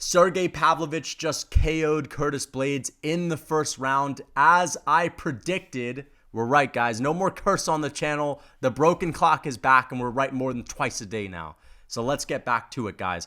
Sergei Pavlovich just KO'd Curtis Blaydes in the first round. As I predicted, we're right, guys. No more curse on the channel. The broken clock is back, and we're right more than twice a day now. So let's get back to it, guys.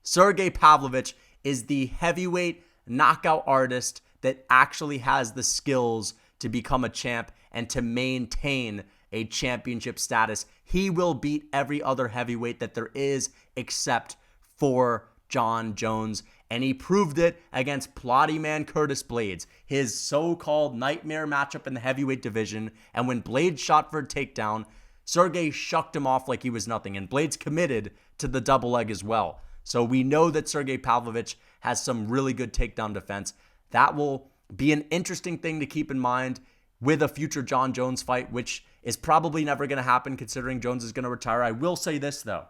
Sergei Pavlovich is the heavyweight knockout artist that actually has the skills to become a champ and to maintain a championship status. He will beat every other heavyweight that there is except for Jon Jones, and he proved it against plotty man Curtis Blaydes, his so-called nightmare matchup in the heavyweight division. And when Blaydes shot for a takedown, Sergei shucked him off like he was nothing, and Blaydes committed to the double leg as well. So we know that Sergei Pavlovich has some really good takedown defense. That will be an interesting thing to keep in mind with a future Jon Jones fight, which is probably never going to happen considering Jones is going to retire. I will say this, though.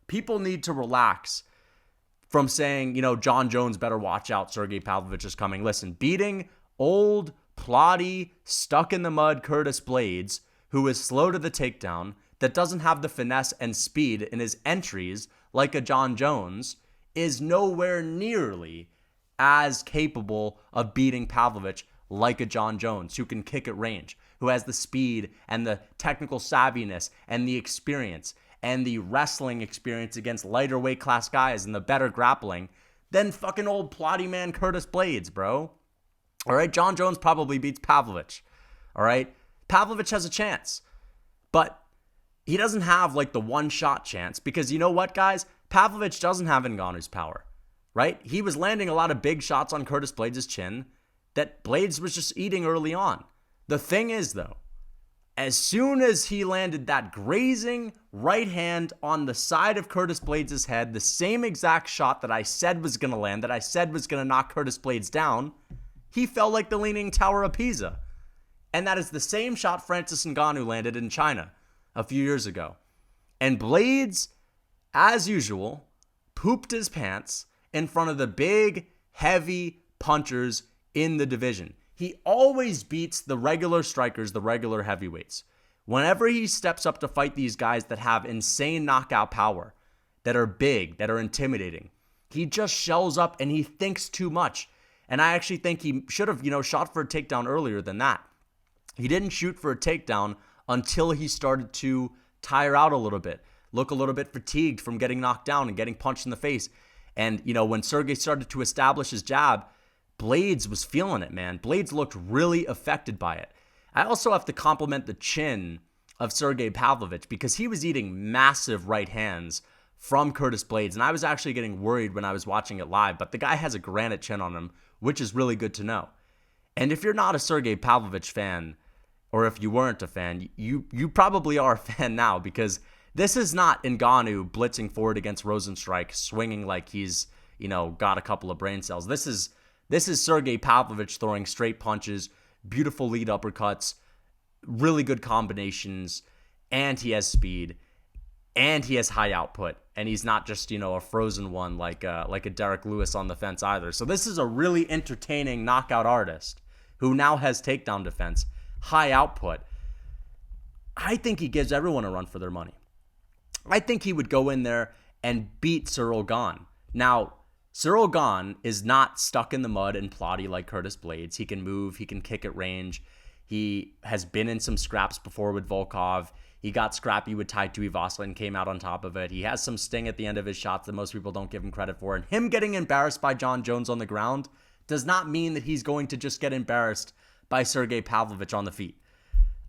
People need to relax from saying, Jon Jones better watch out, Sergei Pavlovich is coming. Listen, beating old, plotty, stuck-in-the-mud Curtis Blaydes, who is slow to the takedown, that doesn't have the finesse and speed in his entries like a Jon Jones, is nowhere nearly as capable of beating Pavlovich like a Jon Jones, who can kick at range, who has the speed and the technical savviness and the experience and the wrestling experience against lighter weight class guys and the better grappling than fucking old plotty man Curtis Blaydes, bro. All right, Jon Jones probably beats Pavlovich. All right, Pavlovich has a chance, but he doesn't have like the one-shot chance because you know what, guys? Pavlovich doesn't have Ngannou's power, right? He was landing a lot of big shots on Curtis Blaydes' chin that Blaydes was just eating early on. The thing is, though, as soon as he landed that grazing right hand on the side of Curtis Blaydes' head, the same exact shot that I said was going to land, that I said was going to knock Curtis Blaydes down, he fell like the Leaning Tower of Pisa. And that is the same shot Francis Ngannou landed in China a few years ago. And Blaydes, as usual, pooped his pants in front of the big, heavy punchers in the division. He always beats the regular strikers, the regular heavyweights. Whenever he steps up to fight these guys that have insane knockout power, that are big, that are intimidating, he just shells up and he thinks too much. And I actually think he should have, shot for a takedown earlier than that. He didn't shoot for a takedown until he started to tire out a little bit, look a little bit fatigued from getting knocked down and getting punched in the face. And, when Sergei started to establish his jab, Blaydes was feeling it, man. Blaydes looked really affected by it. I also have to compliment the chin of Sergei Pavlovich because he was eating massive right hands from Curtis Blaydes, and I was actually getting worried when I was watching it live, but the guy has a granite chin on him, which is really good to know. And if you're not a Sergei Pavlovich fan, or if you weren't a fan, you probably are a fan now because this is not Ngannou blitzing forward against Rosenstrike, swinging like he's, got a couple of brain cells. This is Sergei Pavlovich throwing straight punches, beautiful lead uppercuts, really good combinations, and he has speed, and he has high output, and he's not just, a frozen one like a Derek Lewis on the fence either. So this is a really entertaining knockout artist who now has takedown defense, high output. I think he gives everyone a run for their money. I think he would go in there and beat Cyril Gane. Now, Cyril Gane is not stuck in the mud and plotty like Curtis Blaydes. He can move. He can kick at range. He has been in some scraps before with Volkov. He got scrappy with Tai Tuivasa and came out on top of it. He has some sting at the end of his shots that most people don't give him credit for. And him getting embarrassed by Jon Jones on the ground does not mean that he's going to just get embarrassed by Sergei Pavlovich on the feet.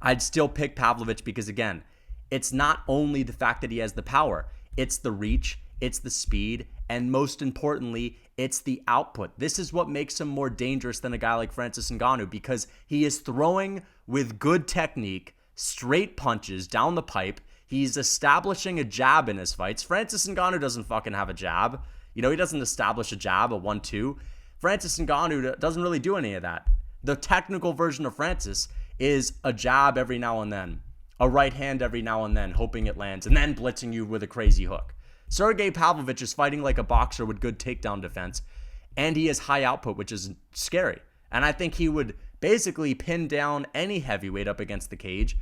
I'd still pick Pavlovich because, again, it's not only the fact that he has the power. It's the reach. It's the speed. And most importantly, it's the output. This is what makes him more dangerous than a guy like Francis Ngannou because he is throwing with good technique, straight punches down the pipe. He's establishing a jab in his fights. Francis Ngannou doesn't fucking have a jab. He doesn't establish a jab, a 1-2. Francis Ngannou doesn't really do any of that. The technical version of Francis is a jab every now and then, a right hand every now and then, hoping it lands, and then blitzing you with a crazy hook. Sergei Pavlovich is fighting like a boxer with good takedown defense, and he has high output, which is scary. And I think he would basically pin down any heavyweight up against the cage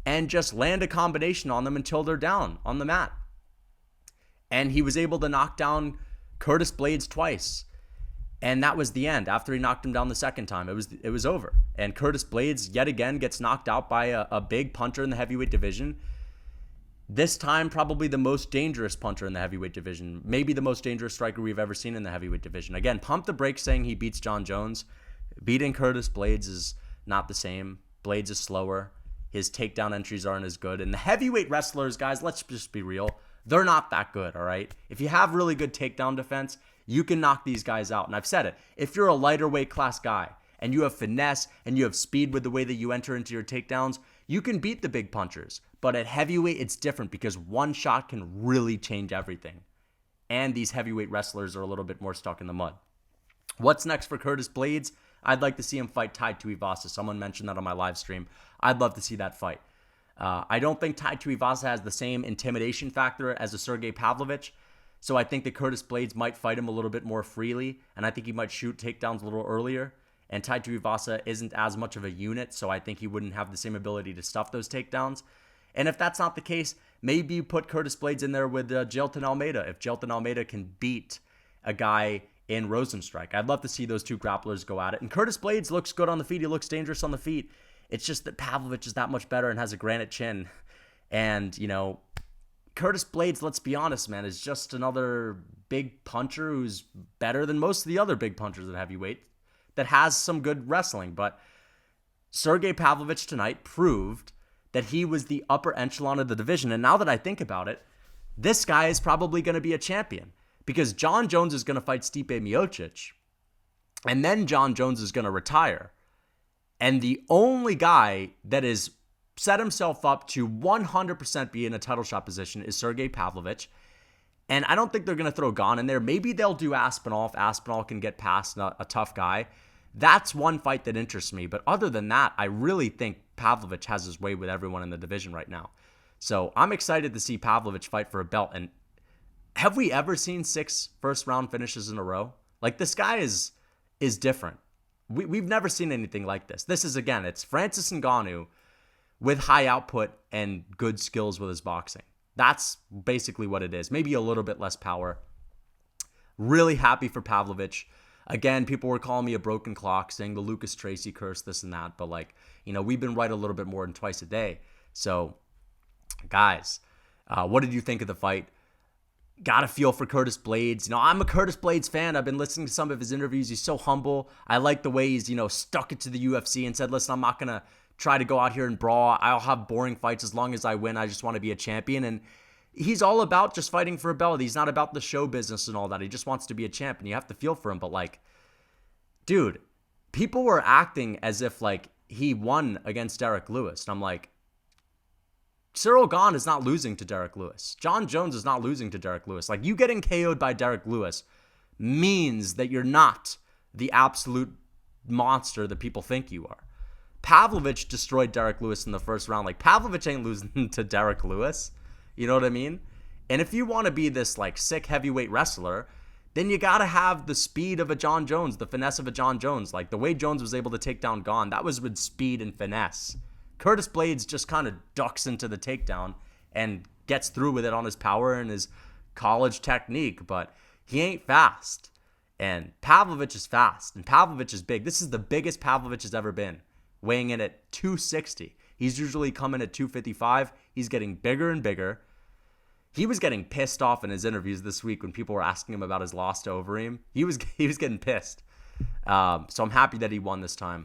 and just land a combination on them until they're down on the mat. And he was able to knock down Curtis Blaydes twice. And that was the end. After he knocked him down the second time, it was over. And Curtis Blaydes, yet again, gets knocked out by a big puncher in the heavyweight division. This time, probably the most dangerous puncher in the heavyweight division. Maybe the most dangerous striker we've ever seen in the heavyweight division. Again, pump the brakes saying he beats John Jones. Beating Curtis Blaydes is not the same. Blaydes is slower. His takedown entries aren't as good. And the heavyweight wrestlers, guys, let's just be real. They're not that good, all right? If you have really good takedown defense, you can knock these guys out. And I've said it. If you're a lighter weight class guy and you have finesse and you have speed with the way that you enter into your takedowns, you can beat the big punchers. But at heavyweight, it's different because one shot can really change everything. And these heavyweight wrestlers are a little bit more stuck in the mud. What's next for Curtis Blaydes? I'd like to see him fight Tai Tuivasa. Someone mentioned that on my live stream. I'd love to see that fight. I don't think Tai Tuivasa has the same intimidation factor as a Sergei Pavlovich. So I think that Curtis Blaydes might fight him a little bit more freely. And I think he might shoot takedowns a little earlier. And Tai Tuivasa isn't as much of a unit. So I think he wouldn't have the same ability to stuff those takedowns. And if that's not the case, maybe you put Curtis Blaydes in there with Jailton Almeida. If Jailton Almeida can beat a guy in Rosenstrike, I'd love to see those two grapplers go at it. And Curtis Blaydes looks good on the feet. He looks dangerous on the feet. It's just that Pavlovich is that much better and has a granite chin. And, you know, Curtis Blaydes, let's be honest, man, is just another big puncher who's better than most of the other big punchers at heavyweight that has some good wrestling. But Sergei Pavlovich tonight proved that he was the upper echelon of the division. And now that I think about it, this guy is probably going to be a champion because John Jones is going to fight Stipe Miocic, and then John Jones is going to retire. And the only guy that has set himself up to 100% be in a title shot position is Sergei Pavlovich. And I don't think they're going to throw Gane in there. Maybe they'll do Aspinall if Aspinall can get past a tough guy. That's one fight that interests me. But other than that, I really think Pavlovich has his way with everyone in the division right now. So I'm excited to see Pavlovich fight for a belt. And have we ever seen 6 first-round finishes in a row? Like, this guy is different. We've never seen anything like this. This is, again, it's Francis Ngannou with high output and good skills with his boxing. That's basically what it is. Maybe a little bit less power. Really happy for Pavlovich. Again, people were calling me a broken clock, saying the Lucas Tracy curse, this and that. But, like, you know, we've been right a little bit more than twice a day. So, guys, what did you think of the fight? Got a feel for Curtis Blaydes. You know, I'm a Curtis Blaydes fan. I've been listening to some of his interviews. He's so humble. I like the way he's, you know, stuck it to the UFC and said, listen, I'm not going to try to go out here and brawl. I'll have boring fights as long as I win. I just want to be a champion. And he's all about just fighting for a belt. He's not about the show business and all that. He just wants to be a champ, and you have to feel for him. But, like, dude, people were acting as if, like, he won against Derek Lewis. And I'm like, Cyril Gane is not losing to Derek Lewis. John Jones is not losing to Derek Lewis. Like, you getting KO'd by Derek Lewis means that you're not the absolute monster that people think you are. Pavlovich destroyed Derek Lewis in the first round. Like, Pavlovich ain't losing to Derek Lewis. You know what I mean? And if you want to be this, like, sick heavyweight wrestler, then you got to have the speed of a John Jones, the finesse of a John Jones. Like, the way Jones was able to take down Gane, that was with speed and finesse. Curtis Blaydes just kind of ducks into the takedown and gets through with it on his power and his college technique, but he ain't fast. And Pavlovich is fast, and Pavlovich is big. This is the biggest Pavlovich has ever been, weighing in at 260. He's usually coming at 255. He's getting bigger and bigger. He was getting pissed off in his interviews this week when people were asking him about his loss to Overeem. He was getting pissed. So I'm happy that he won this time.